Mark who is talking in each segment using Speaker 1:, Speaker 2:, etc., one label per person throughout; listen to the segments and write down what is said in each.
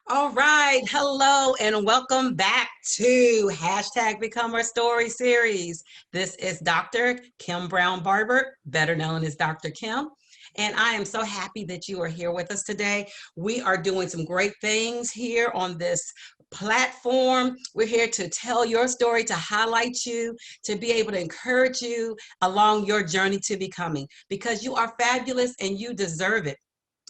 Speaker 1: All right. Hello and welcome back to hashtag Become Our Story series. This is Dr. Kim Brown Barber, better known as Dr. Kim. And I am so happy that you are here with us today. We are doing some great things here on this platform. We're here to tell your story, to highlight you, to be able to encourage you along your journey to becoming, because you are fabulous and you deserve it.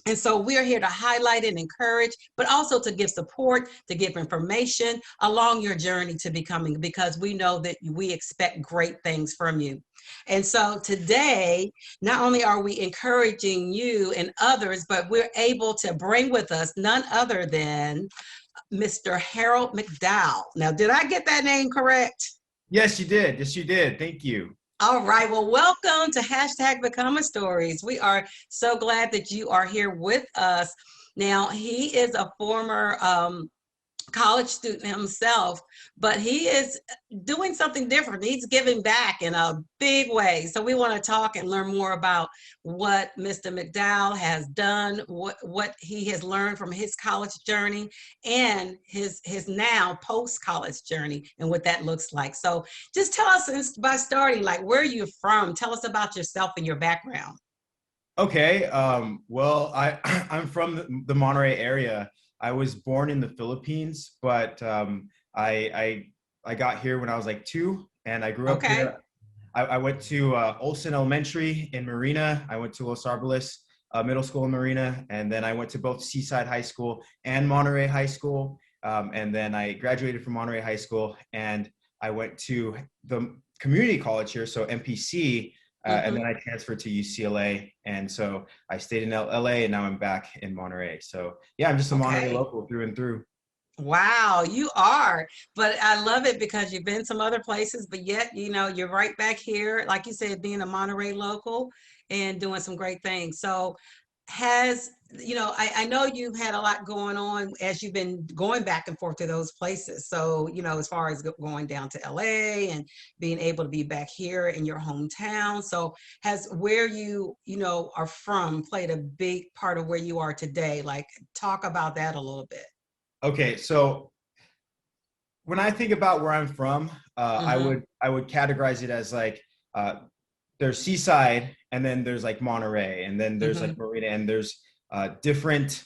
Speaker 1: And so we're here to highlight and encourage, but also to give support, to give information along your journey to becoming, because we know that we expect great things from you. And so today, not only are we encouraging you and others, but we're able to bring with us none other than Mr. Harold McDowell. Now, did I get that name correct?
Speaker 2: Yes, you did. Yes, you did. Thank you.
Speaker 1: All right. Well, welcome to hashtag Becoming Stories. We are so glad that you are here with us. Now, he is a former college student himself, but he is doing something different. He's giving back in a big way. So we want to talk and learn more about what Mr. McDowell has done, what he has learned from his college journey, and his now post-college journey and what that looks like. So just tell us by starting, like, where are you from? Tell us about yourself and your background.
Speaker 2: Okay. Well, I'm from the Monterey area. I was born in the Philippines, but I got here when I was like two, and I grew up
Speaker 1: Okay.
Speaker 2: here. I went to Olson Elementary in Marina. I went to Los Arboles Middle School in Marina, and then I went to both Seaside High School and Monterey High School. And then I graduated from Monterey High School, and I went to the community college here, so MPC. And then
Speaker 1: Mm-hmm.
Speaker 2: I transferred to UCLA, and so I stayed in LA, and now I'm back in Monterey. So yeah, I'm just a Monterey
Speaker 1: Okay.
Speaker 2: local through and through.
Speaker 1: Wow, you are. But I love it because you've been some other places, but yet, you're right back here, like you said, being a Monterey local and doing some great things. So I know you've had a lot going on as you've been going back and forth to those places. So, as far as going down to LA and being able to be back here in your hometown. So has where are from played a big part of where you are today? Like, talk about that a little bit.
Speaker 2: Okay, so when I think about where I'm from,
Speaker 1: Mm-hmm.
Speaker 2: I would categorize it as like uh, there's Seaside, and then there's like Monterey, and then there's like
Speaker 1: Mm-hmm.
Speaker 2: Marina, and there's different,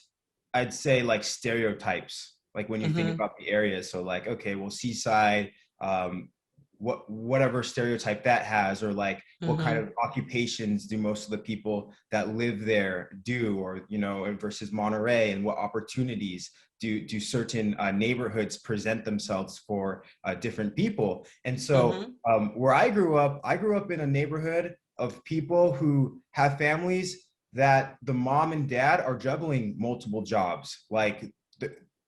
Speaker 2: I'd say, like stereotypes, like when you think
Speaker 1: Mm-hmm.
Speaker 2: about the areas. So like, okay, well, Seaside, um, whatever stereotype that has, or like what kind
Speaker 1: Mm-hmm.
Speaker 2: of occupations do most of the people that live there do, or versus Monterey, and what opportunities do certain neighborhoods present themselves for different people. And so
Speaker 1: Mm-hmm.
Speaker 2: where I grew up in a neighborhood of people who have families that the mom and dad are juggling multiple jobs. Like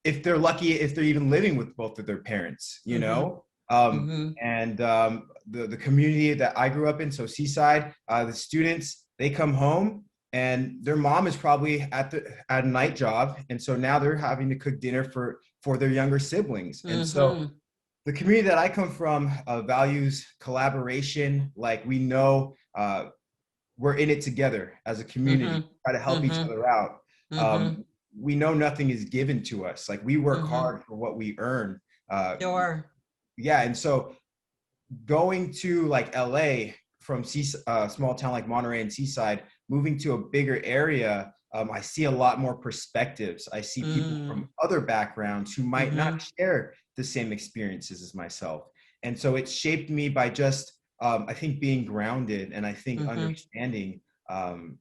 Speaker 2: if they're lucky, if they're even living with both of their parents,
Speaker 1: Mm-hmm. Mm-hmm.
Speaker 2: and the community that I grew up in, so Seaside, the students, they come home and their mom is probably at a night job, and so now they're having to cook dinner for their younger siblings. And so
Speaker 1: Mm-hmm.
Speaker 2: the community that I come from values collaboration. Like we know we're in it together as a community,
Speaker 1: Mm-hmm.
Speaker 2: try to help each
Speaker 1: Mm-hmm.
Speaker 2: other out.
Speaker 1: Mm-hmm.
Speaker 2: We know nothing is given to us. Like we work
Speaker 1: Mm-hmm.
Speaker 2: hard for what we earn. Uh,
Speaker 1: Sure.
Speaker 2: yeah, and so going to like LA from small town like Monterey and Seaside, moving to a bigger area, I see a lot more perspectives. I see people
Speaker 1: Mm.
Speaker 2: from other backgrounds who might not
Speaker 1: Mm-hmm.
Speaker 2: share the same experiences as myself. And so it shaped me by just, I think, being grounded, and I think
Speaker 1: Mm-hmm.
Speaker 2: understanding um,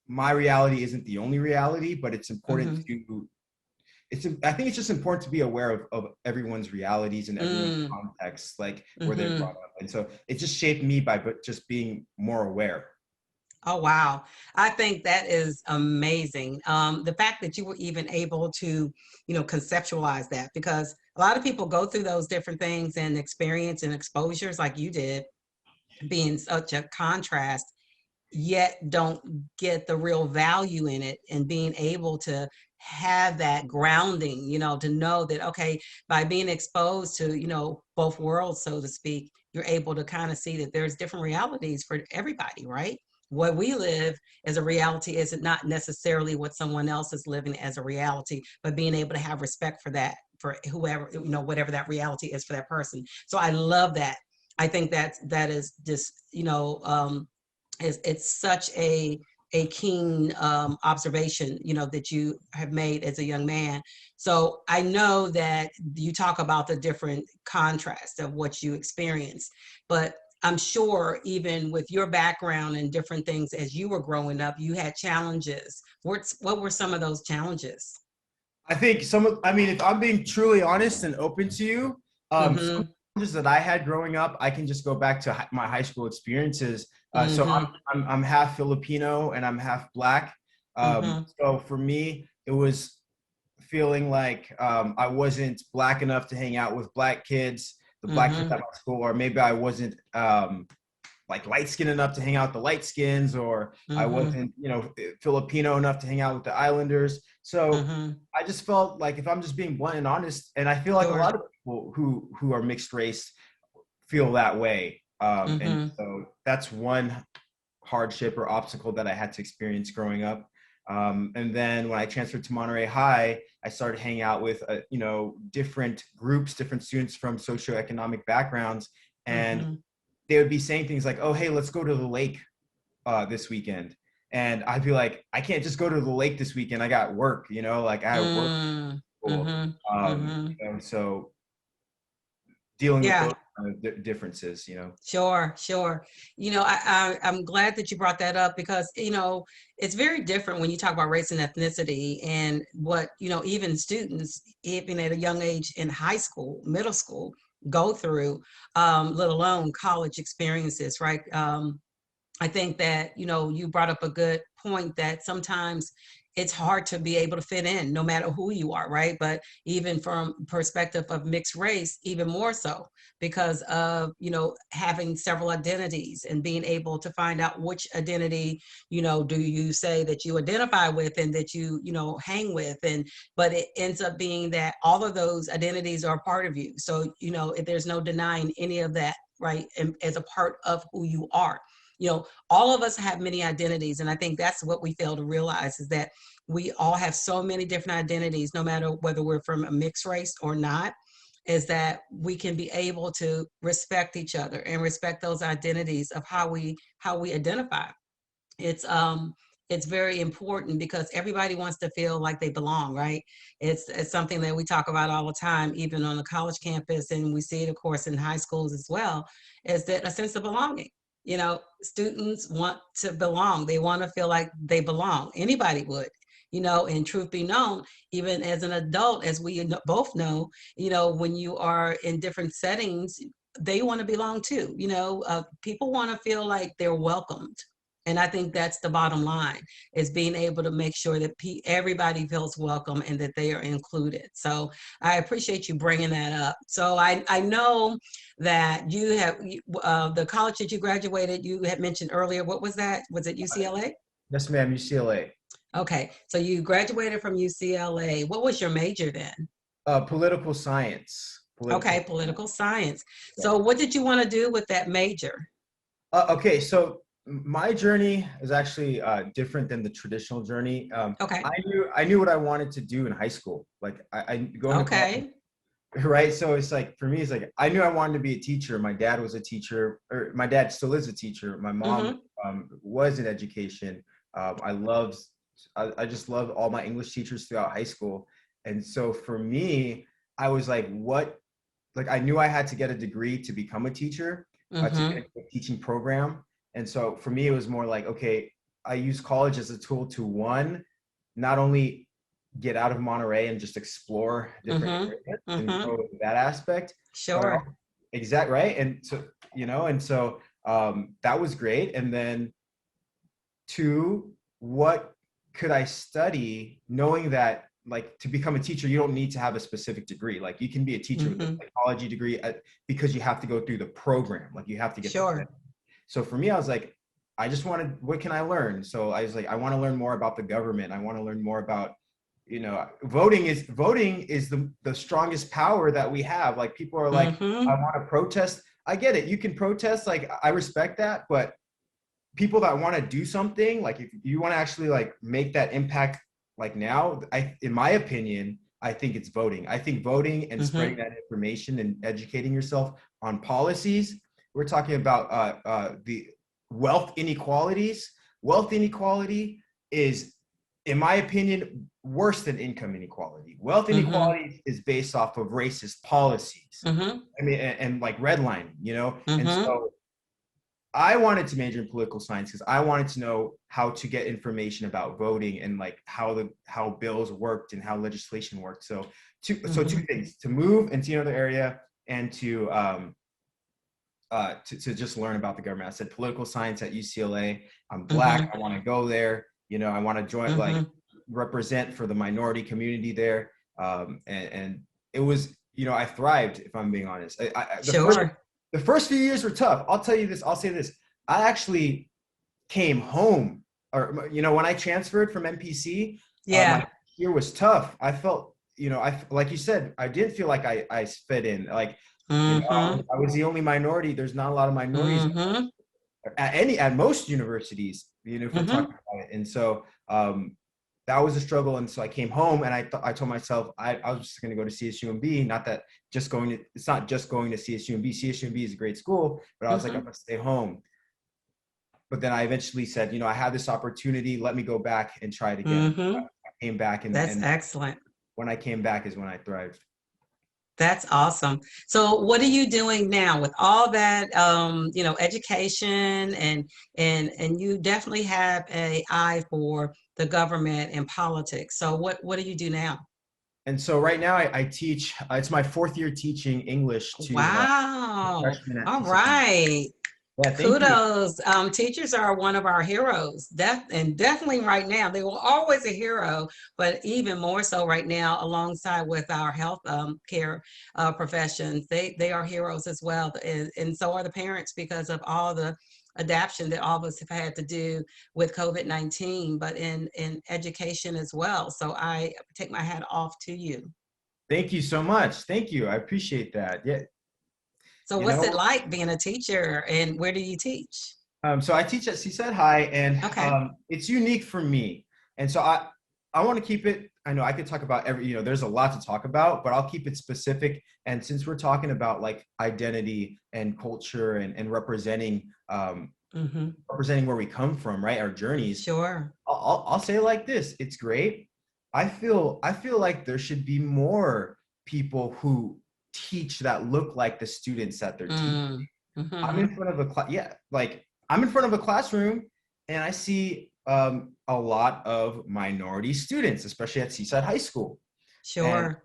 Speaker 2: my reality isn't the only reality, but it's important
Speaker 1: Mm-hmm.
Speaker 2: to I think it's just important to be aware of everyone's realities and everyone's
Speaker 1: Mm.
Speaker 2: context, like where they're
Speaker 1: Mm-hmm.
Speaker 2: brought up. And so it just shaped me by just being more aware.
Speaker 1: Oh, wow. I think that is amazing. The fact that you were even able to, conceptualize that, because a lot of people go through those different things and experience and exposures like you did, being such a contrast, yet don't get the real value in it, and being able to have that grounding, to know that, okay, by being exposed to, both worlds, so to speak, you're able to kind of see that there's different realities for everybody, right? what we live as a reality is not necessarily what someone else is living as a reality, but being able to have respect for that, for whoever, whatever that reality is for that person. So I love that. I think that is just, it's such a keen observation, that you have made as a young man. So I know that you talk about the different contrasts of what you experience, but I'm sure even with your background and different things as you were growing up, you had challenges. What were some of those challenges?
Speaker 2: I think I mean, if I'm being truly honest and open to you, some
Speaker 1: Mm-hmm.
Speaker 2: challenges that I had growing up, I can just go back to my high school experiences. So
Speaker 1: Mm-hmm.
Speaker 2: I'm half Filipino and I'm half Black.
Speaker 1: Mm-hmm.
Speaker 2: So for me, it was feeling like I wasn't Black enough to hang out with Black kids, the Black kids
Speaker 1: Mm-hmm.
Speaker 2: at my school, or maybe I wasn't like light skinned enough to hang out with the light skins, or I
Speaker 1: Mm-hmm.
Speaker 2: wasn't, Filipino enough to hang out with the Islanders. So
Speaker 1: Mm-hmm.
Speaker 2: I just felt like, if I'm just being blunt and honest, and I feel like a
Speaker 1: Sure.
Speaker 2: lot of people who are mixed race feel that way. And
Speaker 1: Mm-hmm.
Speaker 2: so that's one hardship or obstacle that I had to experience growing up. And then when I transferred to Monterey High, I started hanging out with, different groups, different students from socioeconomic backgrounds. And
Speaker 1: Mm-hmm.
Speaker 2: they would be saying things like, "Oh, hey, let's go to the lake this weekend." And I'd be like, "I can't just go to the lake this weekend. I got work, like I have work
Speaker 1: Mm,
Speaker 2: school."
Speaker 1: mhm, mhm.
Speaker 2: So dealing with
Speaker 1: Yeah,
Speaker 2: those kind of differences.
Speaker 1: sure, sure. I'm glad that you brought that up because, it's very different when you talk about race and ethnicity and what, even students, even at a young age in high school, middle school, go through, let alone college experiences, right? I think that, you brought up a good point that sometimes it's hard to be able to fit in no matter who you are, right? But even from perspective of mixed race, even more so because of, having several identities and being able to find out which identity, do you say that you identify with and that you hang with. But it ends up being that all of those identities are part of you. So, there's no denying any of that, right? And as a part of who you are. All of us have many identities. And I think that's what we fail to realize is that we all have so many different identities, no matter whether we're from a mixed race or not, is that we can be able to respect each other and respect those identities of how we identify. It's very important because everybody wants to feel like they belong, right? It's something that we talk about all the time, even on the college campus, and we see it, of course, in high schools as well, is that a sense of belonging. Students want to belong. They want to feel like they belong. Anybody would. And truth be known, even as an adult, as we both know, when you are in different settings, they want to belong too. People want to feel like they're welcomed, and I think that's the bottom line, is being able to make sure that everybody feels welcome and that they are included. So I appreciate you bringing that up. So I know that you have the college that you graduated, you had mentioned earlier. What was that? Was it UCLA?
Speaker 2: Yes, ma'am, UCLA.
Speaker 1: Okay. So you graduated from UCLA. What was your major then?
Speaker 2: Political science.
Speaker 1: Okay,
Speaker 2: Political.
Speaker 1: political science.
Speaker 2: Yeah.
Speaker 1: So what did you want to do with that major?
Speaker 2: Okay, so my journey is actually different than the traditional journey.
Speaker 1: Okay.
Speaker 2: I knew what I wanted to do in high school. Like I going to college,
Speaker 1: Okay.
Speaker 2: right? So it's like, for me, it's like I knew I wanted to be a teacher. My dad was a teacher, or my dad still is a teacher. My mom
Speaker 1: Mm-hmm.
Speaker 2: was in education. I just loved all my English teachers throughout high school. And so for me, I was like, what? Like I knew I had to get a degree to become a teacher, to get
Speaker 1: Mm-hmm.
Speaker 2: a teaching program. And so for me, it was more like, okay, I use college as a tool to, one, not only get out of Monterey and just explore different
Speaker 1: Mm-hmm.
Speaker 2: areas and
Speaker 1: Mm-hmm.
Speaker 2: grow in that aspect, but
Speaker 1: Sure.
Speaker 2: exact right. And so, that was great. And then two, what could I study, knowing that, like, to become a teacher, you don't need to have a specific degree. Like you can be a teacher with a
Speaker 1: Mm-hmm.
Speaker 2: psychology degree because you have to go through the program. Like you have to get the credit.
Speaker 1: Sure.
Speaker 2: So for me, I was like, I just wanted, what can I learn? So I was like, I want to learn more about the government. I want to learn more about, voting is the strongest power that we have. Like people are like, I
Speaker 1: Mm-hmm.
Speaker 2: want to protest. I get it. You can protest. Like I respect that, but people that want to do something, like if you want to actually like make that impact, like now, in my opinion, I think it's voting. I think voting and
Speaker 1: Mm-hmm.
Speaker 2: spreading that information and educating yourself on policies. We're talking about the wealth inequalities. Wealth inequality is, in my opinion, worse than income inequality. Wealth
Speaker 1: Mm-hmm.
Speaker 2: inequality is based off of racist policies.
Speaker 1: Mm-hmm.
Speaker 2: I mean, and like redlining, you know? And
Speaker 1: Mm-hmm.
Speaker 2: so I wanted to major in political science because I wanted to know how to get information about voting and like how bills worked and how legislation worked. So two
Speaker 1: Mm-hmm.
Speaker 2: things: to move and see another area, and to just learn about the government. I said political science at UCLA. I'm Black.
Speaker 1: Mm-hmm.
Speaker 2: I want to go there. You know, I want to join, like,
Speaker 1: Mm-hmm.
Speaker 2: represent for the minority community there. And it was, you know, I thrived, if I'm being honest.
Speaker 1: Sure.
Speaker 2: The first few years were tough. I'll tell you this. I'll say this. I actually came home, or you know, when I transferred from MPC, my
Speaker 1: Yeah.
Speaker 2: year was tough. I felt, you know, I like you said, I didn't feel like I fit in. Like, you know,
Speaker 1: Mm-hmm.
Speaker 2: I was the only minority. There's not a lot of minorities
Speaker 1: Mm-hmm.
Speaker 2: at most universities, you know, if we're
Speaker 1: Mm-hmm.
Speaker 2: talking about it. And so that was a struggle. And so I came home and I told myself I was just going to go to CSUMB. Not that just going to, it's not just going to CSUMB. CSUMB is a great school, but I was like, I'm
Speaker 1: Mm-hmm.
Speaker 2: going to stay home. But then I eventually said, you know, I have this opportunity. Let me go back and try it again.
Speaker 1: Mm-hmm.
Speaker 2: I came back,
Speaker 1: That's
Speaker 2: and
Speaker 1: excellent.
Speaker 2: when I came back is when I thrived.
Speaker 1: That's awesome. So what are you doing now with all that education and you definitely have a eye for the government and politics. So what do you do now?
Speaker 2: And so right now I teach, it's my fourth year teaching English to
Speaker 1: Wow.
Speaker 2: freshmen at
Speaker 1: All
Speaker 2: CSUN.
Speaker 1: right.
Speaker 2: Yeah, thank you.
Speaker 1: Kudos. Teachers are one of our heroes. And definitely right now, they were always a hero, but even more so right now, alongside with our health care professions, they are heroes as well. And so are the parents because of all the adaptation that all of us have had to do with COVID-19, but in education as well. So I take my hat off to you.
Speaker 2: Thank you so much. Thank you. I appreciate that. Yeah,
Speaker 1: So
Speaker 2: you
Speaker 1: what's it
Speaker 2: know,
Speaker 1: like being a teacher and where do you teach?
Speaker 2: so I teach at Seaside High, and
Speaker 1: Okay.
Speaker 2: it's unique for me. And so I want to keep it. I know I could talk about every, you know, there's a lot to talk about, but I'll keep it specific. And since we're talking about like identity and culture and
Speaker 1: Mm-hmm.
Speaker 2: representing where we come from, right? Our journeys.
Speaker 1: Sure.
Speaker 2: I'll say it like this. It's great. I feel like there should be more people who teach that look like the students that they're teaching.
Speaker 1: Mm.
Speaker 2: I'm
Speaker 1: Mm-hmm.
Speaker 2: in front of a class. Yeah, like I'm in front of a classroom and I see a lot of minority students, especially at Seaside High School. And
Speaker 1: Sure.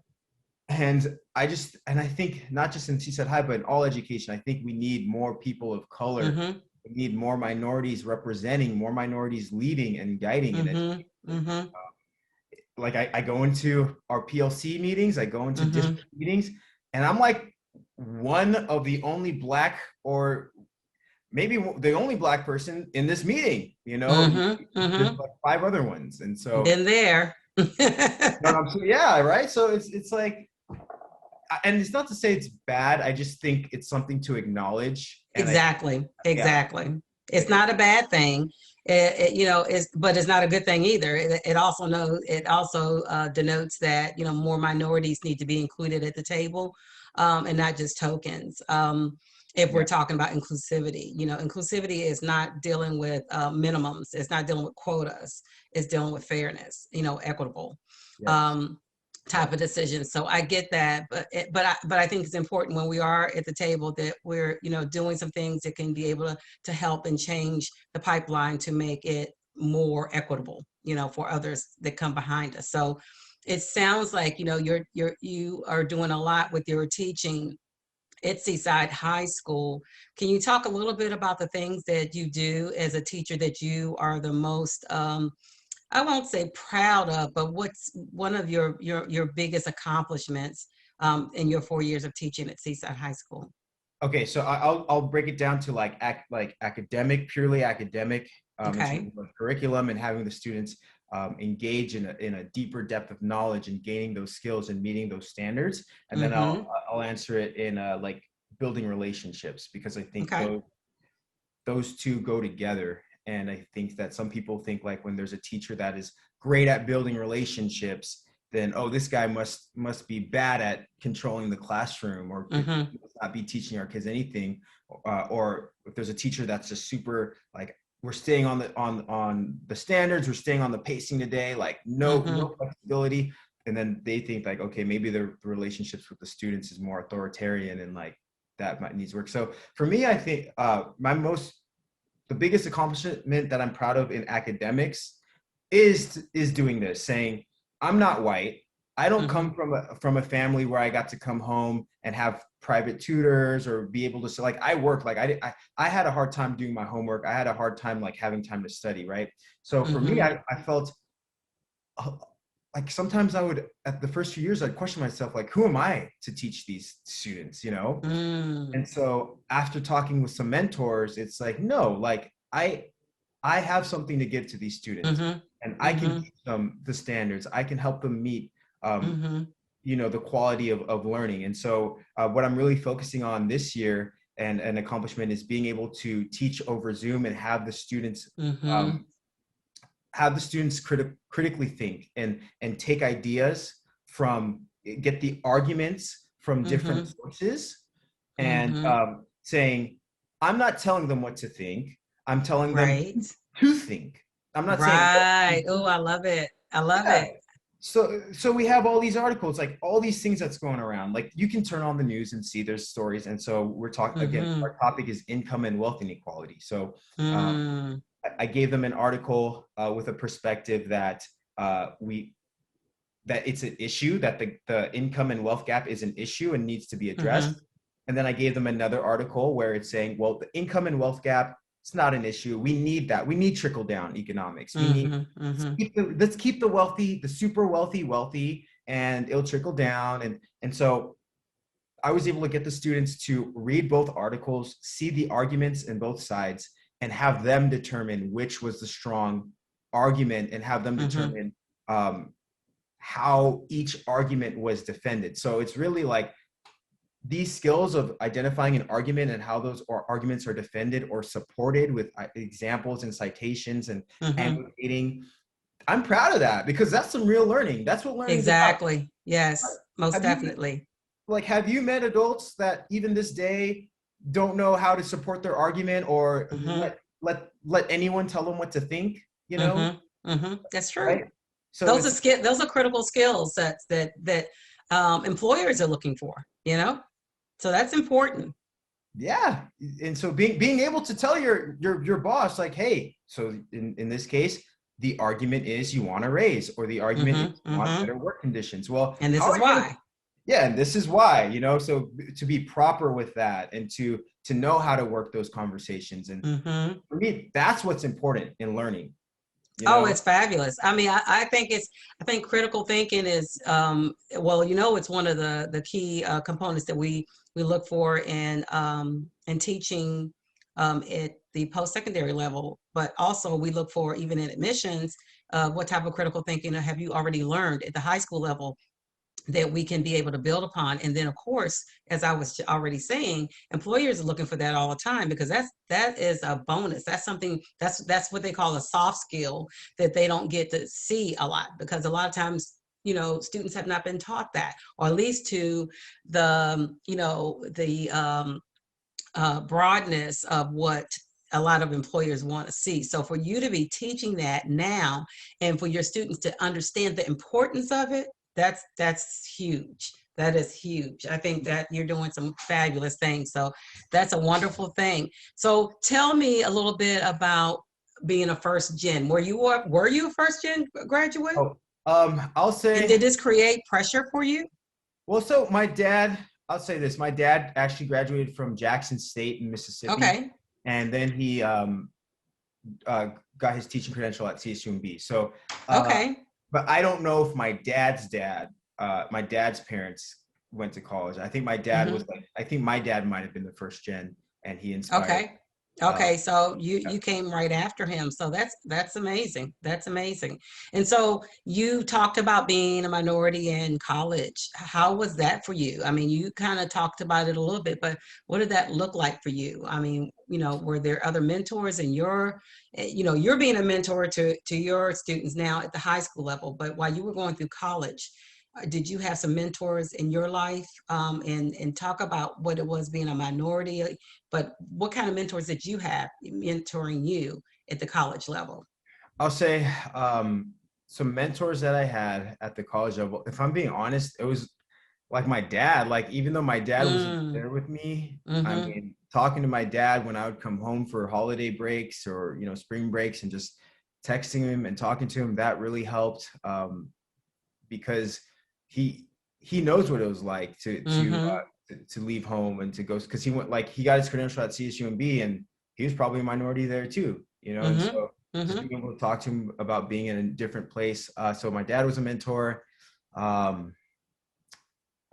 Speaker 2: and I think not just in Seaside High, but in all education, I think we need more people of color.
Speaker 1: Mm-hmm.
Speaker 2: We need more minorities representing, more minorities leading and guiding in
Speaker 1: Mm-hmm.
Speaker 2: education.
Speaker 1: Mm-hmm.
Speaker 2: Like I go into our PLC meetings, I go into
Speaker 1: Mm-hmm.
Speaker 2: district meetings, and I'm like one of the only Black, or maybe the only Black person in this meeting. You know,
Speaker 1: Mm-hmm.
Speaker 2: there's
Speaker 1: Mm-hmm.
Speaker 2: like five other ones, and so
Speaker 1: Been there.
Speaker 2: yeah, right. So it's like, and it's not to say it's bad. I just think it's something to acknowledge, and I think,
Speaker 1: Exactly.
Speaker 2: yeah,
Speaker 1: Exactly. It's not a bad thing. But it's not a good thing either. It also denotes that, more minorities need to be included at the table, and not just tokens. If we're
Speaker 2: yeah,
Speaker 1: talking about inclusivity, inclusivity is not dealing with minimums. It's not dealing with quotas. It's dealing with fairness, equitable.
Speaker 2: yes,
Speaker 1: Um,
Speaker 2: yeah.
Speaker 1: type of decision. So I get that, but I think it's important when we are at the table that we're doing some things that can be able to help and change the pipeline to make it more equitable, for others that come behind us. So it sounds like you are doing a lot with your teaching at Seaside High School. Can you talk a little bit about the things that you do as a teacher that you are the most I won't say proud of, but what's one of your biggest accomplishments in your 4 years of teaching at Seaside High School?
Speaker 2: Okay, so I'll break it down to like academic, purely academic, in terms
Speaker 1: Okay.
Speaker 2: of curriculum and having the students engage in a deeper depth of knowledge and gaining those skills and meeting those standards. And then
Speaker 1: Mm-hmm.
Speaker 2: I'll answer it in like building relationships, because I think
Speaker 1: Okay.
Speaker 2: those two go together. And I think that some people think like when there's a teacher that is great at building relationships, then, oh, this guy must be bad at controlling the classroom, or
Speaker 1: Mm-hmm.
Speaker 2: must not be teaching our kids anything. Or if there's a teacher that's just super like, we're staying on the standards, we're staying on the pacing today, like no flexibility. And then they think like, okay, maybe the relationships with the students is more authoritarian, and like that might needs work. So for me, I think the biggest accomplishment that I'm proud of in academics is doing this, saying I'm not white. I don't come from a family where I got to come home and have private tutors or be able to, so like I work, like I had a hard time doing my homework. I had a hard time like having time to study, right? So for me, I felt like sometimes I would, at the first few years, I'd question myself, like, who am I to teach these students, you know? And so after talking with some mentors, it's like, no, like I have something to give to these students, and I can teach them the standards. I can help them meet, the quality of learning. And so what I'm really focusing on this year and an accomplishment is being able to teach over Zoom and have the students critically think and take ideas from, get the arguments from different sources, and saying, I'm not telling them what to think. I'm telling them to think. I'm not saying.
Speaker 1: Right. Oh, I love it. I love
Speaker 2: Yeah.
Speaker 1: it.
Speaker 2: So we have all these articles, like all these things that's going around. Like you can turn on the news and see there's stories. And so we're talking again. Our topic is income and wealth inequality. So I gave them an article with a perspective that that it's an issue, that the income and wealth gap is an issue and needs to be addressed. And then I gave them another article where it's saying, well, the income and wealth gap, it's not an issue. We need that. We need trickle down economics. We need, let's keep the wealthy, the super wealthy, and it'll trickle down. And so I was able to get the students to read both articles, see the arguments in both sides, and have them determine which was the strong argument, and have them determine how each argument was defended. So it's really like these skills of identifying an argument and how those arguments are defended or supported with examples and citations and advocating. I'm proud of that, because that's some real learning. That's what learning is about.
Speaker 1: Exactly. Yes, most definitely.
Speaker 2: Have you met adults that even this day don't know how to support their argument, or let anyone tell them what to think, you know?
Speaker 1: That's true.
Speaker 2: Right? So
Speaker 1: those are critical skills that employers are looking for, you know? So that's important.
Speaker 2: Yeah. And so being able to tell your boss, like, hey, so in this case, the argument is you want a raise, or the argument is you want better work conditions. Well,
Speaker 1: and this is why.
Speaker 2: And this is why, you know, so to be proper with that, and to know how to work those conversations. And for me, that's what's important in learning. You know?
Speaker 1: Oh, it's fabulous. I mean, I think critical thinking is, well, you know, it's one of the key components that we look for in teaching at the post-secondary level, but also we look for even in admissions, what type of critical thinking have you already learned at the high school level that we can be able to build upon. And then of course, as I was already saying, employers are looking for that all the time, because that is a bonus. That's something that's what they call a soft skill that they don't get to see a lot, because a lot of times, you know, students have not been taught that, or at least to the, you know, the broadness of what a lot of employers want to see. So for you to be teaching that now, and for your students to understand the importance of it, that's huge. That is huge. I think that you're doing some fabulous things. So that's a wonderful thing. So tell me a little bit about being a first gen. Were you a first gen graduate?
Speaker 2: I'll say.
Speaker 1: And did this create pressure for you?
Speaker 2: Well, so I'll say this. My dad actually graduated from Jackson State in Mississippi.
Speaker 1: Okay.
Speaker 2: And then he got his teaching credential at CSUMB. So
Speaker 1: okay.
Speaker 2: But I don't know if my dad's parents went to college. I think my dad was like, I think my dad might have been the first gen, and he inspired.
Speaker 1: Okay. Okay, so you came right after him. So that's amazing. That's amazing. And so you talked about being a minority in college. How was that for you? I mean, you kind of talked about it a little bit, but what did that look like for you? I mean, were there other mentors in your, you're being a mentor to your students now at the high school level, but while you were going through college, did you have some mentors in your life, and talk about what it was being a minority, but what kind of mentors did you have mentoring you at the college level?
Speaker 2: I'll say some mentors that I had at the college level. If I'm being honest, it was like my dad. Like even though my dad wasn't
Speaker 1: Mm,
Speaker 2: there with me, I
Speaker 1: mm-hmm,
Speaker 2: mean, talking to my dad when I would come home for holiday breaks or spring breaks and just texting him and talking to him, that really helped, because he he knows what it was like
Speaker 1: mm-hmm,
Speaker 2: to leave home and to go, because he got his credential at CSUMB and he was probably a minority there too, and
Speaker 1: mm-hmm,
Speaker 2: so just
Speaker 1: mm-hmm.
Speaker 2: being able to talk to him about being in a different place. So my dad was a mentor. um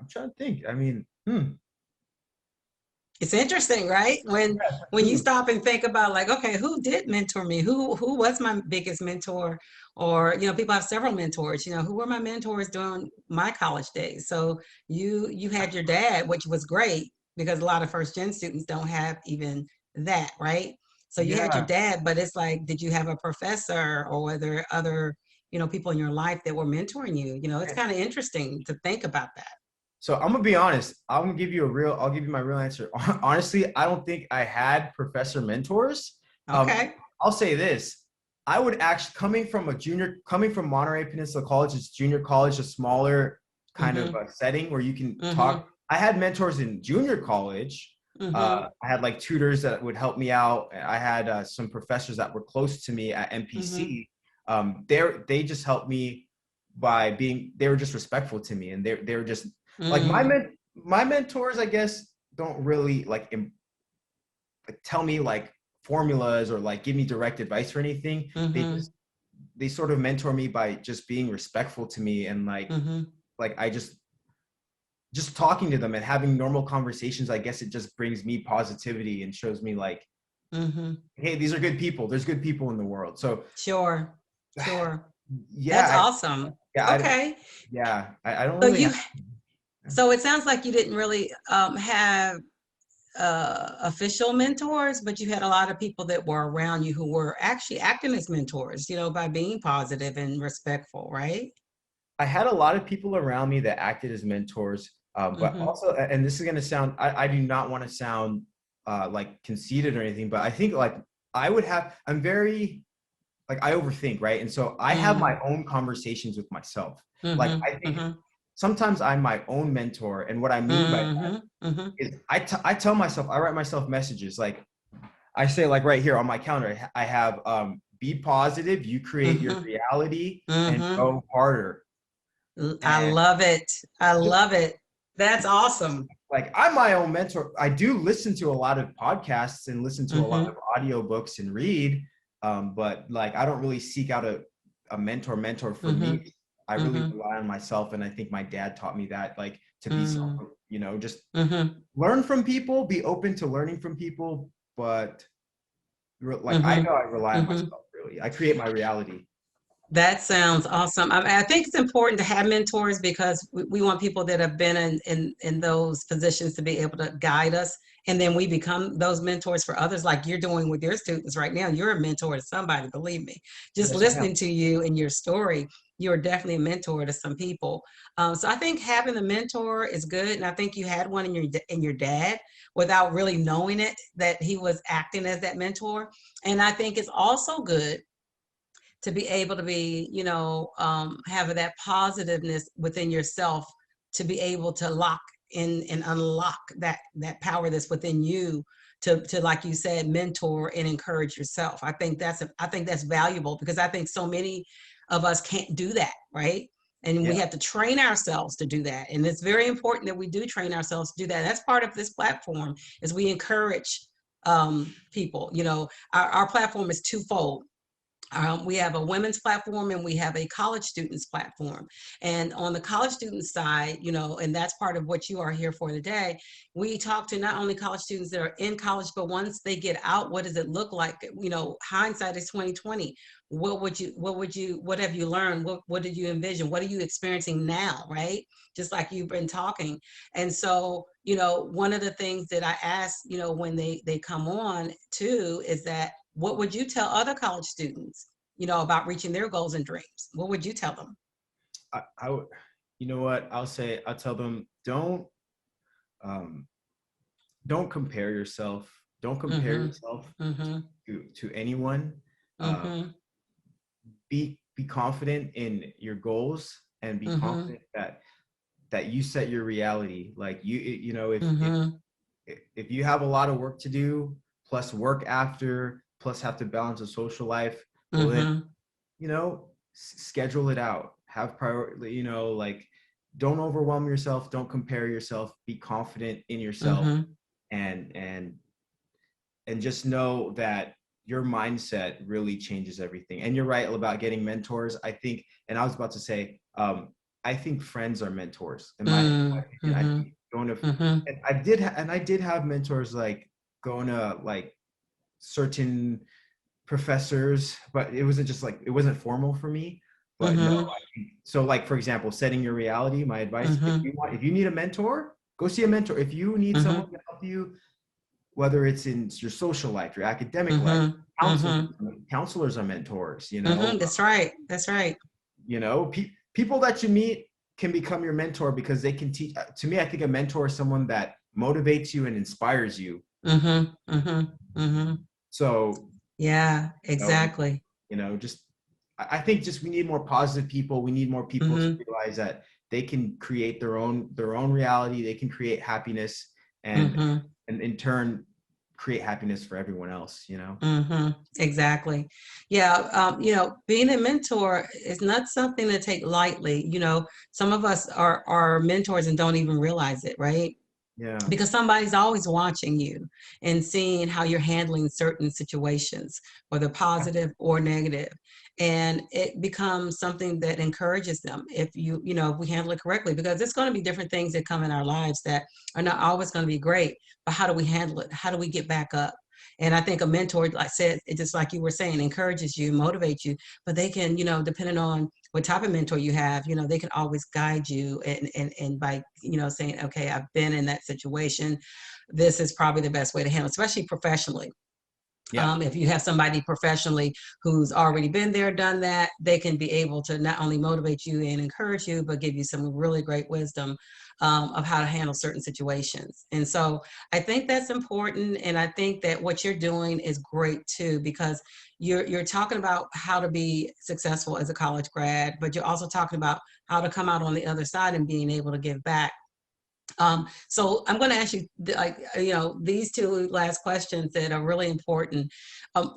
Speaker 2: I'm trying to think. I mean,
Speaker 1: It's interesting, right? When you stop and think about, like, okay, who did mentor me? Who was my biggest mentor? Or, people have several mentors. Who were my mentors during my college days? So you had your dad, which was great because a lot of first gen students don't have even that, right? So you had your
Speaker 2: yeah.
Speaker 1: dad, but it's like, did you have a professor, or were there other, people in your life that were mentoring you? It's kind of interesting to think about that.
Speaker 2: So I'm gonna be honest. I'll give you my real answer. Honestly, I don't think I had professor mentors. Um,
Speaker 1: Okay.
Speaker 2: I'll say this. I would actually, coming from Monterey Peninsula College, it's junior college, a smaller kind of
Speaker 1: Mm-hmm.
Speaker 2: setting where you can
Speaker 1: Mm-hmm.
Speaker 2: talk. I had mentors in junior college.
Speaker 1: Mm-hmm.
Speaker 2: I had like tutors that would help me out. I had some professors that were close to me at
Speaker 1: Mm-hmm.
Speaker 2: MPC. They just helped me they were just respectful to me, and they were just like
Speaker 1: Mm,
Speaker 2: my mentors, I guess, don't really like tell me like formulas or like give me direct advice or anything.
Speaker 1: mhm,
Speaker 2: They sort of mentor me by just being respectful to me, and
Speaker 1: mhm,
Speaker 2: like I just talking to them and having normal conversations. I guess it just brings me positivity and shows me like,
Speaker 1: mhm.
Speaker 2: hey, these are good people. There's good people in the world. So
Speaker 1: Sure, sure.
Speaker 2: yeah,
Speaker 1: That's awesome.
Speaker 2: yeah,
Speaker 1: Okay.
Speaker 2: I don't
Speaker 1: So
Speaker 2: really have.
Speaker 1: it sounds like you didn't really have official mentors, but you had a lot of people that were around you who were actually acting as mentors, by being positive and respectful, right?
Speaker 2: I had a lot of people around me that acted as mentors, but
Speaker 1: Mm-hmm.
Speaker 2: also, and this is going to sound, I do not want to sound like conceited or anything, but I think like I'm very, like I overthink, right? And so I have my
Speaker 1: Mm,
Speaker 2: own conversations with myself. Like
Speaker 1: mm-hmm.
Speaker 2: I think
Speaker 1: Mm-hmm.
Speaker 2: sometimes I'm my own mentor. And what I mean by
Speaker 1: Mm-hmm. Mm-hmm.
Speaker 2: is I tell myself, I write myself messages. Like I say, like right here on my calendar, I have, be positive, you create your
Speaker 1: Mm-hmm.
Speaker 2: reality, and
Speaker 1: Mm-hmm.
Speaker 2: go harder.
Speaker 1: I
Speaker 2: And
Speaker 1: love it. I love it. That's awesome.
Speaker 2: like I'm my own mentor. I do listen to a lot of podcasts and listen to a lot of
Speaker 1: Mm-hmm.
Speaker 2: audiobooks and read, but like I don't really seek out a mentor for me.
Speaker 1: Mm-hmm.
Speaker 2: I really
Speaker 1: Mm-hmm.
Speaker 2: rely on myself, and I think my dad taught me that, like to be self,
Speaker 1: Mm-hmm.
Speaker 2: just
Speaker 1: Mm-hmm.
Speaker 2: learn from people, be open to learning from people, but like I know
Speaker 1: Mm-hmm.
Speaker 2: I rely on
Speaker 1: Mm-hmm.
Speaker 2: myself. Really, I create my reality.
Speaker 1: That sounds awesome. I think it's important to have mentors because we want people that have been in those positions to be able to guide us. And then we become those mentors for others, like you're doing with your students right now. You're a mentor to somebody, believe me. Just
Speaker 2: Yes, I am.
Speaker 1: listening to you and your story, you're definitely a mentor to some people. So I think having a mentor is good. And I think you had one in your dad without really knowing it, that he was acting as that mentor. And I think it's also good to be able to be, have that positiveness within yourself, to be able to lock in and unlock that power that's within you, to like you said, mentor and encourage yourself. I think that's valuable because I think so many of us can't do that, right? And we
Speaker 2: Yeah,
Speaker 1: have to train ourselves to do that. And it's very important that we do train ourselves to do that. That's part of this platform, is we encourage people. Our platform is twofold. We have a women's platform and we have a college students platform. And on the college student side, and that's part of what you are here for today, we talk to not only college students that are in college, but once they get out, what does it look like? Hindsight is 2020. What have you learned? What did you envision? What are you experiencing now? Right? Just like you've been talking. And so, one of the things that I ask, when they come on too, is that what would you tell other college students, about reaching their goals and dreams? What would you tell them?
Speaker 2: I would, you know what I'll tell them, don't compare yourself. Don't compare yourself to anyone. Be confident in your goals and be confident that you set your reality. Like if you have a lot of work to do, plus work after, plus have to balance a social life, well then, schedule it out. Have priority, like don't overwhelm yourself, don't compare yourself, be confident in yourself, and just know that your mindset really changes everything. And you're right about getting mentors. I think, and I was about to say, I think friends are mentors. In my opinion, I think going to, and I did have mentors, like going to like certain professors, but it wasn't just like, it wasn't formal for me. But no, I think, so like, for example, setting your reality, my advice, if you need a mentor, go see a mentor. If you need someone to help you, whether it's in your social life, your academic life, counselors are mentors,
Speaker 1: That's right. That's right.
Speaker 2: People that you meet can become your mentor because they can teach. To me, I think a mentor is someone that motivates you and inspires you. So
Speaker 1: yeah, exactly.
Speaker 2: I think just we need more positive people. We need more people to realize that they can create their own reality. They can create happiness and in turn create happiness for everyone else,
Speaker 1: Exactly. Yeah. Being a mentor is not something to take lightly. Some of us are mentors and don't even realize it, right?
Speaker 2: Yeah.
Speaker 1: Because somebody's always watching you and seeing how you're handling certain situations, whether positive or negative. And it becomes something that encourages them if we handle it correctly, because there's going to be different things that come in our lives that are not always going to be great. But how do we handle it? How do we get back up? And I think a mentor, like I said, it just like you were saying, encourages you, motivates you, but they can, depending on what type of mentor you have, they can always guide you and by, saying, okay, I've been in that situation. This is probably the best way to handle, especially professionally.
Speaker 2: Yeah.
Speaker 1: If you have somebody professionally who's already been there, done that, they can be able to not only motivate you and encourage you, but give you some really great wisdom of how to handle certain situations. And so I think that's important. And I think that what you're doing is great too, because you're talking about how to be successful as a college grad, but you're also talking about how to come out on the other side and being able to give back. So I'm going to ask you, these two last questions that are really important.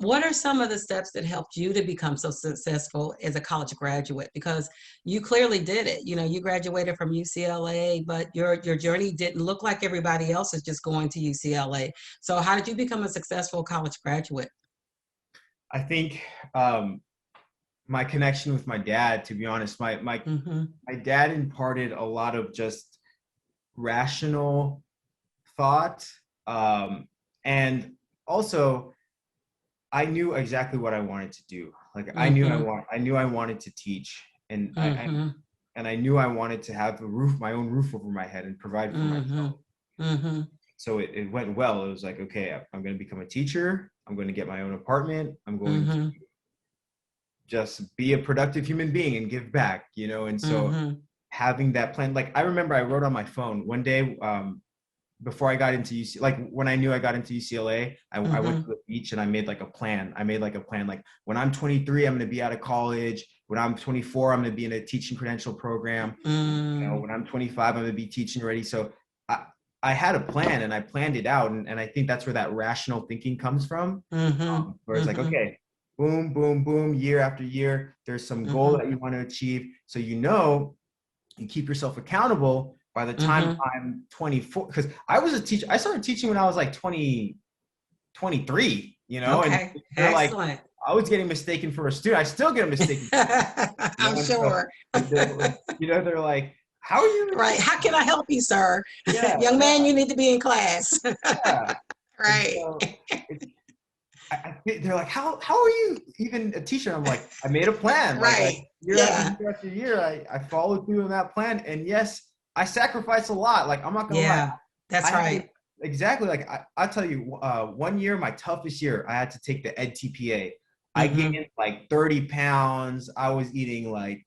Speaker 1: What are some of the steps that helped you to become so successful as a college graduate? Because you clearly did it. You graduated from UCLA, but your journey didn't look like everybody else is just going to UCLA. So how did you become a successful college graduate?
Speaker 2: I think my connection with my dad, to be honest, my dad imparted a lot of just rational thought, and also I knew exactly what I wanted to do. Like I knew I wanted to teach, and I knew I wanted to have my own roof over my head and provide for myself. So it went well. It was like, okay, I'm going to become a teacher. I'm going to get my own apartment. I'm going to just be a productive human being and give back, and so having that plan, like I remember I wrote on my phone one day, before I got into UCLA, like when I knew I got into UCLA, I went to the beach and I made like a plan. Like when I'm 23, I'm going to be out of college. When I'm 24, I'm going to be in a teaching credential program. When I'm 25, I'm going to be teaching ready. So I had a plan and I planned it out. And I think that's where that rational thinking comes from. Where it's like, okay, boom, boom, boom, year after year, there's some goal that you want to achieve. So, you keep yourself accountable by the time I'm 24, because I was a teacher. I started teaching when I was like 23,
Speaker 1: Okay.
Speaker 2: and they're like,
Speaker 1: Excellent.
Speaker 2: I was getting mistaken for a student. I still get mistaken.
Speaker 1: I'm sure.
Speaker 2: They're like, how are you?
Speaker 1: Right. How can I help you, sir?
Speaker 2: Yeah,
Speaker 1: Young man, you need to be in class.
Speaker 2: yeah. And
Speaker 1: Right.
Speaker 2: so it's, they're like, how are you even a teacher? I'm like, I made a plan. Like
Speaker 1: Right.
Speaker 2: year
Speaker 1: Yeah.
Speaker 2: after year after year, I followed through on that plan. And yes, I sacrificed a lot. Like I'm not gonna lie.
Speaker 1: Yeah. That's
Speaker 2: I had
Speaker 1: right.
Speaker 2: exactly like I'll tell you, one year, my toughest year, I had to take the Ed TPA. I
Speaker 1: Mm-hmm.
Speaker 2: gained like 30 pounds. I was eating like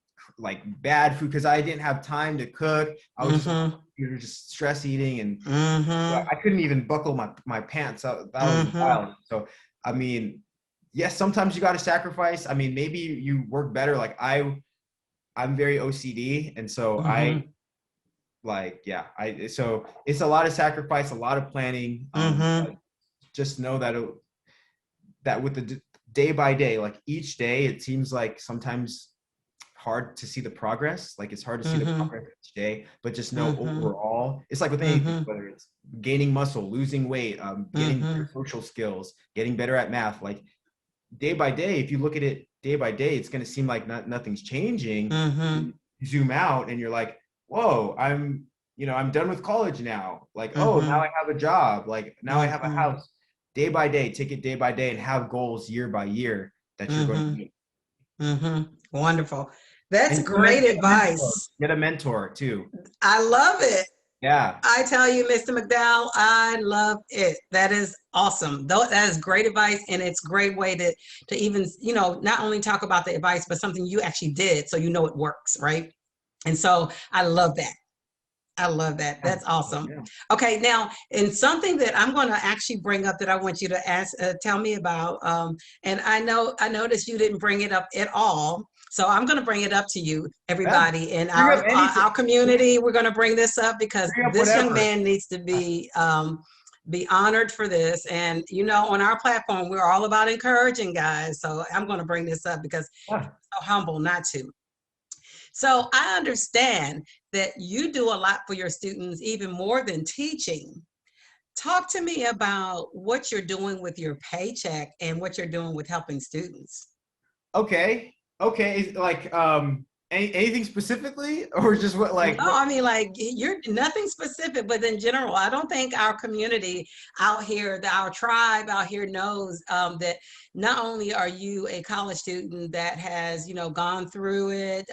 Speaker 2: bad food because I didn't have time to cook. I was
Speaker 1: Mm-hmm.
Speaker 2: just stress eating, and
Speaker 1: Mm-hmm.
Speaker 2: I couldn't even buckle my pants. That was
Speaker 1: Mm-hmm.
Speaker 2: wild. So I mean, yes, sometimes you got to sacrifice. I mean, maybe you work better. Like I'm very OCD, and so
Speaker 1: Mm-hmm.
Speaker 2: yeah, so it's a lot of sacrifice, a lot of planning.
Speaker 1: Mm-hmm.
Speaker 2: But just know that with the day by day, like each day, it seems like sometimes hard to see the progress. Like it's hard to see the
Speaker 1: Mm-hmm.
Speaker 2: progress each day, but just know
Speaker 1: Mm-hmm.
Speaker 2: overall, it's like with anything,
Speaker 1: Mm-hmm.
Speaker 2: whether it's gaining muscle, losing weight, getting
Speaker 1: Mm-hmm.
Speaker 2: better social skills, getting better at math. Like day by day, if you look at it day by day, it's going to seem like nothing's changing.
Speaker 1: Mm-hmm.
Speaker 2: You zoom out and you're like, whoa, I'm done with college now. Like, oh, now
Speaker 1: Mm-hmm.
Speaker 2: I have a job. Like now I have a
Speaker 1: Mm-hmm.
Speaker 2: house. Day by day, take it day by day and have goals year by year that you're going to
Speaker 1: Mm-hmm.
Speaker 2: meet.
Speaker 1: Mm-hmm. Wonderful. That's
Speaker 2: And
Speaker 1: great
Speaker 2: get a mentor.
Speaker 1: advice.
Speaker 2: Get a mentor too.
Speaker 1: I love it.
Speaker 2: Yeah.
Speaker 1: I tell you, Mr. McDowell, I love it. That is awesome. Though that is great advice, and it's a great way to even, not only talk about the advice, but something you actually did, so you know it works, right? And so I love that. I love that.
Speaker 2: Yeah.
Speaker 1: That's awesome.
Speaker 2: Yeah.
Speaker 1: Okay, now, and something that I'm going to actually bring up that I want you to tell me about, and I noticed you didn't bring it up at all, so I'm going to bring it up to you,
Speaker 2: Yeah.
Speaker 1: everybody in
Speaker 2: Bring up anything.
Speaker 1: our community. We're going to bring this up because
Speaker 2: Bring up
Speaker 1: this young
Speaker 2: whatever.
Speaker 1: man needs to be honored for this. And on our platform, we're all about encouraging guys. So I'm going to bring this up because
Speaker 2: Yeah.
Speaker 1: so humble not to. So I understand that you do a lot for your students, even more than teaching. Talk to me about what you're doing with your paycheck and what you're doing with helping students.
Speaker 2: Okay. Okay. Like anything specifically or just what
Speaker 1: No,
Speaker 2: like what
Speaker 1: I mean, like you're nothing specific, but in general, I don't think our community out here, our tribe out here knows that not only are you a college student that has, gone through it,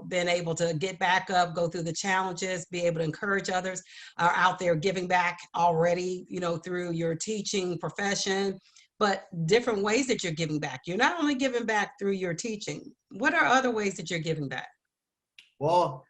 Speaker 1: been able to get back up, go through the challenges, be able to encourage others, are out there giving back already, through your teaching profession, but different ways that you're giving back. You're not only giving back through your teaching. What are other ways that you're giving back?
Speaker 2: well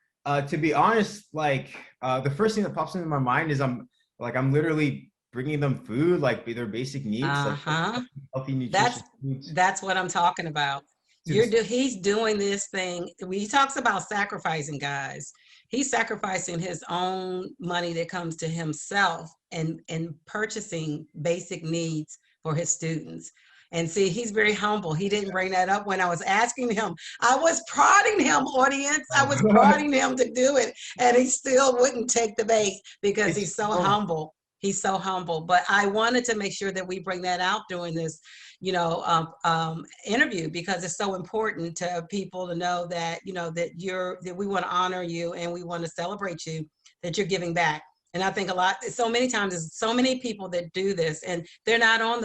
Speaker 2: to be honest, like the first thing that pops into my mind is I'm literally bringing them food, like their basic needs, like
Speaker 1: Uh-huh.
Speaker 2: healthy nutritious
Speaker 1: That's
Speaker 2: foods
Speaker 1: that's what I'm talking about.
Speaker 2: to the
Speaker 1: He's doing this thing. When he talks about sacrificing, guys, he's sacrificing his own money that comes to himself and purchasing basic needs for his students. And see, he's very humble. He didn't bring that up when I was asking him. I was prodding him, audience. I was prodding him to do it, and he still wouldn't take the bait because
Speaker 2: it's
Speaker 1: he's so
Speaker 2: well,
Speaker 1: humble. He's so humble. But I wanted to make sure that we bring that out during this, interview, because it's so important to people to know that, that we want to honor you and we want to celebrate you, that you're giving back. And I think so many times, there's so many people that do this, and they're not on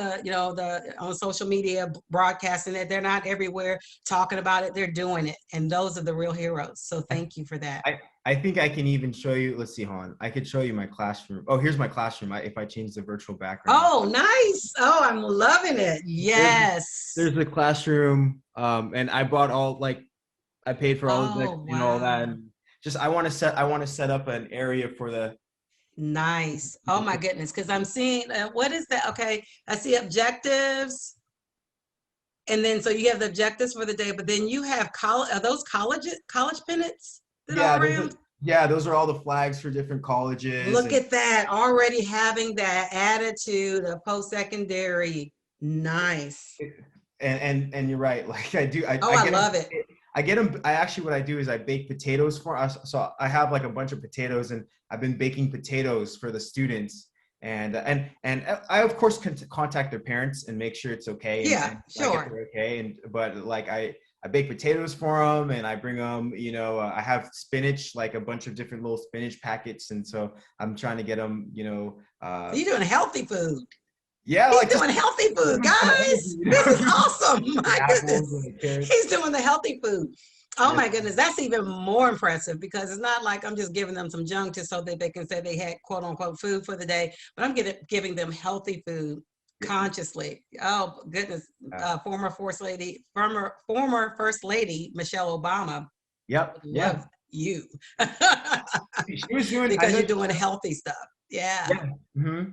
Speaker 1: on social media broadcasting it. They're not everywhere talking about it. They're doing it, and those are the real heroes. So thank you for that.
Speaker 2: I think I can even show you. Let's see, hold on. I could show you my classroom. Oh, here's my classroom. If I change the virtual background.
Speaker 1: Oh, nice. Oh, I'm loving it. Yes.
Speaker 2: There's the classroom, and I bought I paid for all of it
Speaker 1: Oh,
Speaker 2: and all that.
Speaker 1: wow.
Speaker 2: And just I want to set up an area for the.
Speaker 1: Nice. Oh my goodness. Because I'm seeing, what is that? Okay. I see objectives. And then, so you have the objectives for the day, but then you have are those college pennants that
Speaker 2: Yeah,
Speaker 1: are around?
Speaker 2: those are all the flags for different colleges.
Speaker 1: Look at that. Already having that attitude of post-secondary. Nice.
Speaker 2: And you're right. Like I do.
Speaker 1: Oh, I love it.
Speaker 2: I get them. I actually, what I do is I bake potatoes for us. So I have like a bunch of potatoes, and I've been baking potatoes for the students. And I of course can contact their parents and make sure it's okay,
Speaker 1: Yeah,
Speaker 2: and like if
Speaker 1: sure.
Speaker 2: they're okay. And but like I bake potatoes for them, and I bring them, I have spinach, like a bunch of different little spinach packets, and so I'm trying to get them,
Speaker 1: So you're doing healthy food.
Speaker 2: yeah,
Speaker 1: He's
Speaker 2: like just
Speaker 1: doing healthy food,
Speaker 2: give them some
Speaker 1: guys. This is
Speaker 2: energy.
Speaker 1: awesome.
Speaker 2: The
Speaker 1: My
Speaker 2: apples
Speaker 1: goodness.
Speaker 2: and the carrots.
Speaker 1: He's doing the healthy food. Oh
Speaker 2: Yes.
Speaker 1: my goodness, that's even more impressive because it's not like I'm just giving them some junk just so that they can say they had quote unquote food for the day, but I'm giving them healthy food consciously. Oh goodness, former First Lady Michelle Obama
Speaker 2: Yep. Yeah.
Speaker 1: loves you
Speaker 2: She was doing. I
Speaker 1: because
Speaker 2: know.
Speaker 1: you're doing healthy stuff. Yeah.
Speaker 2: Yeah. hmm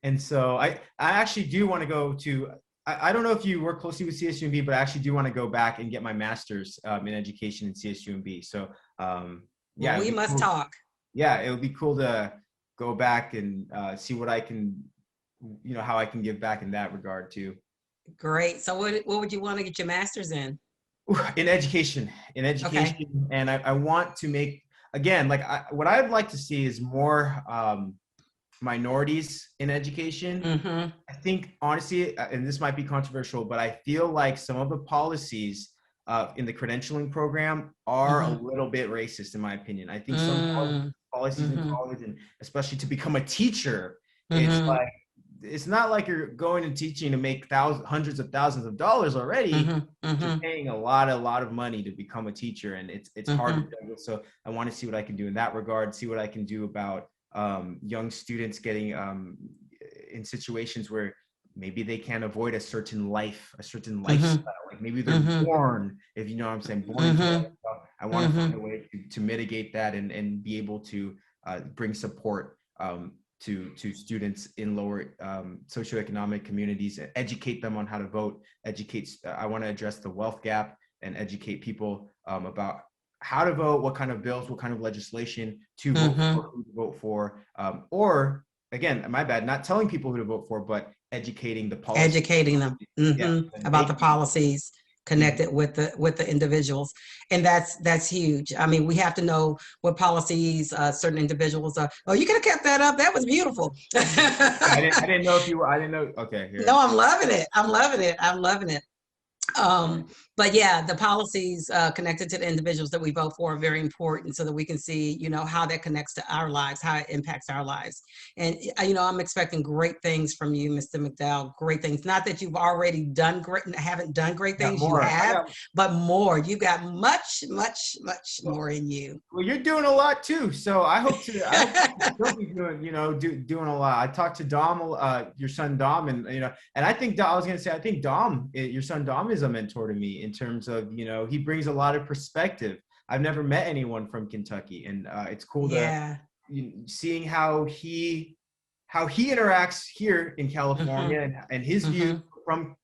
Speaker 2: And so I actually do want to go to. I don't know if you work closely with CSUMB, but I actually do want to go back and get my master's in education in CSUMB. So
Speaker 1: Well,
Speaker 2: yeah, it would
Speaker 1: we
Speaker 2: be
Speaker 1: must
Speaker 2: cool.
Speaker 1: talk.
Speaker 2: Yeah, it would be cool to go back and see what I can, how I can give back in that regard too.
Speaker 1: Great. So what would you want to get your master's in?
Speaker 2: In education,
Speaker 1: Okay.
Speaker 2: and I want to make, again, like what I'd like to see is more minorities in education.
Speaker 1: Mm-hmm.
Speaker 2: I think honestly, and this might be controversial, but I feel like some of the policies in the credentialing program are a
Speaker 1: Mm-hmm.
Speaker 2: little bit racist, in my opinion. I think some
Speaker 1: Mm,
Speaker 2: policies in
Speaker 1: mm-hmm.
Speaker 2: college, and especially to become a teacher, it's
Speaker 1: Mm-hmm.
Speaker 2: like it's not like you're going and teaching to make hundreds of thousands of dollars already.
Speaker 1: Mm-hmm.
Speaker 2: You're
Speaker 1: Mm-hmm.
Speaker 2: paying a lot of money to become a teacher, and it's hard to
Speaker 1: Mm-hmm.
Speaker 2: juggle. So I want to see what I can do in that regard. See what I can do about young students getting in situations where maybe they can't avoid a certain
Speaker 1: Mm-hmm.
Speaker 2: lifestyle. Like maybe they're
Speaker 1: Mm-hmm.
Speaker 2: born, if you know what I'm saying, born into that
Speaker 1: Mm-hmm.
Speaker 2: lifestyle. I want to
Speaker 1: Mm-hmm.
Speaker 2: find a way to mitigate that, and be able to bring support to students in lower socioeconomic communities, educate them on how to vote, I want to address the wealth gap and educate people about how to vote, what kind of bills, what kind of legislation to vote
Speaker 1: Mm-hmm.
Speaker 2: for, who to vote for, or again, my bad, not telling people who to vote for, but educating the policy.
Speaker 1: Educating them
Speaker 2: Yeah, and
Speaker 1: about the
Speaker 2: making.
Speaker 1: policies
Speaker 2: Mhm.
Speaker 1: connected with the individuals, and that's huge. I mean, we have to know what policies certain individuals are. Oh, you could have kept that up. That was beautiful.
Speaker 2: I didn't know if you were. I didn't know. Okay, here.
Speaker 1: No, I'm loving it. I'm loving it. I'm loving it. Um, but yeah, the policies connected to the individuals that we vote for are very important so that we can see, how that connects to our lives, how it impacts our lives. And, I'm expecting great things from you, Mr. McDowell, great things. Not that you've already done great, haven't done great
Speaker 2: I got
Speaker 1: things, you
Speaker 2: more.
Speaker 1: have, but more. You've got much, much, much more in you.
Speaker 2: Well, you're doing a lot too. So I hope to. I hope you'll be doing. Doing a lot. I talked to Dom, your son Dom, and I think I was gonna say I think Dom, your son Dom, is a mentor to me in terms of he brings a lot of perspective. I've never met anyone from Kentucky, and it's cool to
Speaker 1: Yeah.
Speaker 2: seeing how he interacts here in
Speaker 1: Mm-hmm.
Speaker 2: California, and his view
Speaker 1: Mm-hmm.
Speaker 2: from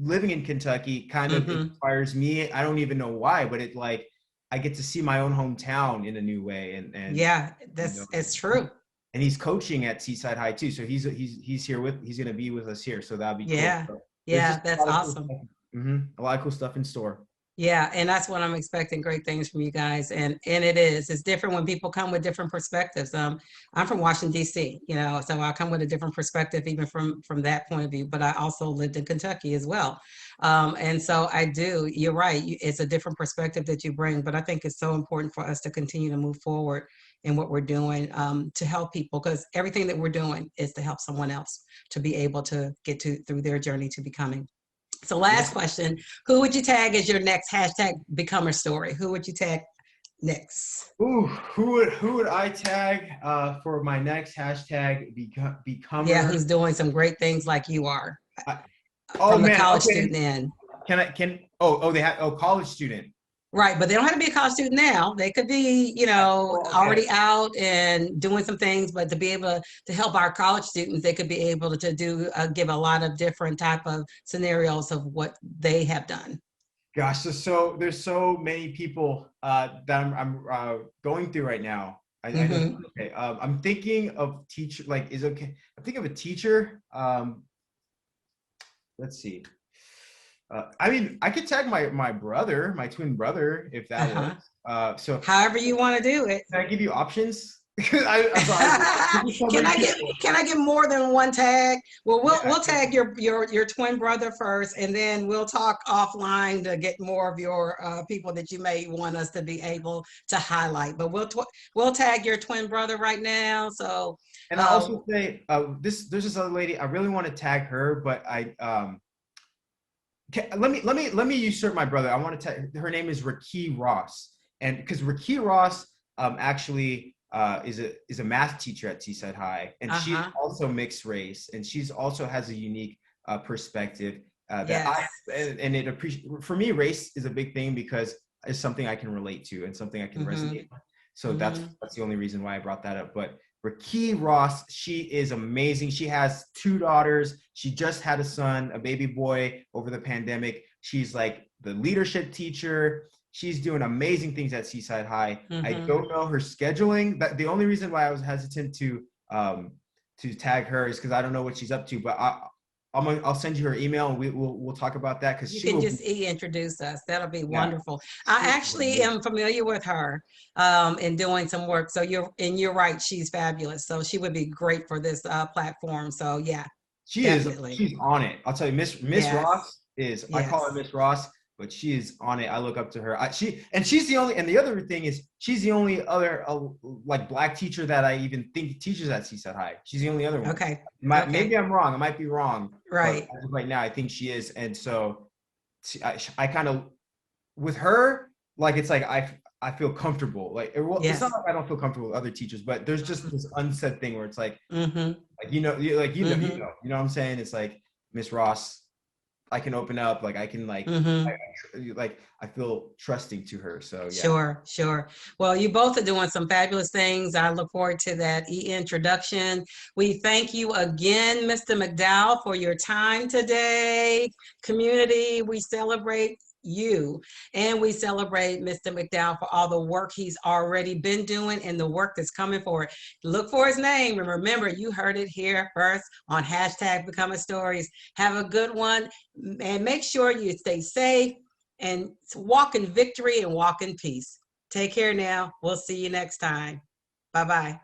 Speaker 2: living in Kentucky kind of
Speaker 1: Mm-hmm.
Speaker 2: inspires me. I don't even know why, but it like I get to see my own hometown in a new way, and
Speaker 1: Yeah,
Speaker 2: you know,
Speaker 1: it's true.
Speaker 2: and he's coaching at Seaside High too, so he's going to be with us here, so that'll be cool.
Speaker 1: Yeah.
Speaker 2: So there's
Speaker 1: Yeah,
Speaker 2: just a
Speaker 1: that's
Speaker 2: lot of cool
Speaker 1: awesome.
Speaker 2: stuff. A lot of cool stuff in store.
Speaker 1: Yeah, and that's what I'm expecting, great things from you guys. And it's different when people come with different perspectives. I'm from Washington, D.C., so I come with a different perspective even from that point of view, but I also lived in Kentucky as well. And so I do, you're right, it's a different perspective that you bring, but I think it's so important for us to continue to move forward in what we're doing to help people, because everything that we're doing is to help someone else to be able to get through their journey to becoming. So
Speaker 2: Yeah.
Speaker 1: last question, who would you tag as your next hashtag becomer story? Who would you tag next?
Speaker 2: Ooh, who would I tag for my next hashtag
Speaker 1: Yeah,
Speaker 2: becomer?
Speaker 1: who's doing some great things like you are
Speaker 2: I, oh
Speaker 1: from the
Speaker 2: man,
Speaker 1: college
Speaker 2: okay.
Speaker 1: student end.
Speaker 2: They have college student.
Speaker 1: Right, but they don't have to be a college student now. They could be,
Speaker 2: Oh, okay.
Speaker 1: already out and doing some things, but to be able to help our college students, they could be able to do give a lot of different type of scenarios of what they have done.
Speaker 2: Gosh, there's so many people that I'm going through right now. I know.
Speaker 1: Hmm.
Speaker 2: Okay, I'm thinking of teacher. Like, is okay. I'm thinking of a teacher. Let's see. I mean, I could tag my brother, my twin brother, if that
Speaker 1: Uh-huh.
Speaker 2: works. So
Speaker 1: However you want to do it.
Speaker 2: can I give you options? I'm sorry. There's so
Speaker 1: Can
Speaker 2: many
Speaker 1: I get
Speaker 2: people.
Speaker 1: can I get more than one tag? Well,
Speaker 2: Yeah.
Speaker 1: we'll tag your twin brother first, and then we'll talk offline to get more of your people that you may want us to be able to highlight. But we'll tag your twin brother right now. So
Speaker 2: And I
Speaker 1: uh,
Speaker 2: also say there's this other lady. I really want to tag her, but let me usurp my brother. I want to tell her name is Raquel Ross, and because Raquel Ross actually is a math teacher at Seaside High, and she's
Speaker 1: uh-huh.
Speaker 2: also mixed race, and she's also has a unique perspective that I
Speaker 1: Yes.
Speaker 2: and it appreciate for me. Race is a big thing because it's something I can relate to and something I can
Speaker 1: Mm-hmm.
Speaker 2: resonate with. So
Speaker 1: Mm-hmm.
Speaker 2: that's the only reason why I brought that up. But Raquel Ross, she is amazing. She has two daughters. She just had a son, a baby boy over the pandemic. She's like the leadership teacher. She's doing amazing things at Seaside High. I
Speaker 1: Mm-hmm.
Speaker 2: don't know her scheduling. But the only reason why I was hesitant to tag her is because I don't know what she's up to. But I'll send you her email and we'll talk about that because
Speaker 1: You
Speaker 2: she
Speaker 1: can
Speaker 2: will
Speaker 1: just
Speaker 2: be,
Speaker 1: introduce us. That'll be
Speaker 2: yeah,
Speaker 1: wonderful. I
Speaker 2: she is
Speaker 1: actually
Speaker 2: amazing.
Speaker 1: am familiar with her in doing some work. So you're right. She's fabulous. So she would be great for this platform. So yeah, definitely.
Speaker 2: She's on it. I'll tell you, Miss
Speaker 1: Yes.
Speaker 2: Ross is, I call her
Speaker 1: Yes.
Speaker 2: Miss Ross, but she is on it. I look up to her. She's the only, and the other thing is she's the only other like black teacher that I even think teaches at Seaside High. She's the only other one.
Speaker 1: Okay.
Speaker 2: Maybe
Speaker 1: Okay.
Speaker 2: I'm wrong. I might be wrong, but
Speaker 1: Right.
Speaker 2: as of right now I think she is. And so I kind of with her, like it's like I feel comfortable. Like well, it's not
Speaker 1: Yes.
Speaker 2: like I don't feel comfortable with other teachers, but there's just this unsaid thing where it's
Speaker 1: Mm-hmm.
Speaker 2: like
Speaker 1: Mm-hmm.
Speaker 2: you know what I'm saying? It's like Miss Ross, I can open up, like I can
Speaker 1: Mm-hmm.
Speaker 2: like I feel trusting to her. So yeah.
Speaker 1: Sure, sure. Well, you both are doing some fabulous things. I look forward to that introduction. We thank you again, Mr. McDowell, for your time today. Community, we celebrate you and we celebrate Mr. McDowell for all the work he's already been doing and the work that's coming forward. Look for his name. And remember, you heard it here first on hashtag Becoming Stories. Have a good one and make sure you stay safe and walk in victory and walk in peace. Take care now. We'll see you next time. Bye bye.